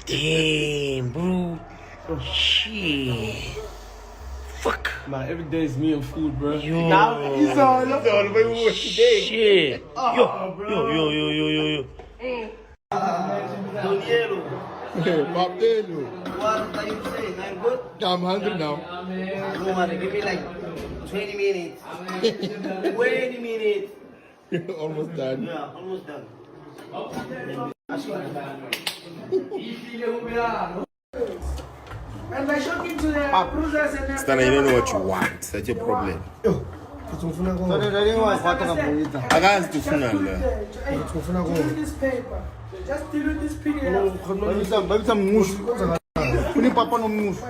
Damn, bro. Shit. Fuck. Man, every day is me and food, bro. Yo. Now he's on the way today. Shit. Yo. Papelo. What are you saying? I'm good? I'm hungry now. No matter, give me like 20 minutes. 20 minutes. Almost done. Yeah, almost done. And by shocking to the bruisers and Stunna, you don't know what you want. That's your problem. Akazi tufuna la. Dilute this paper. Just dilute this PDF. Babisa mushu. Kuni papa no mushu.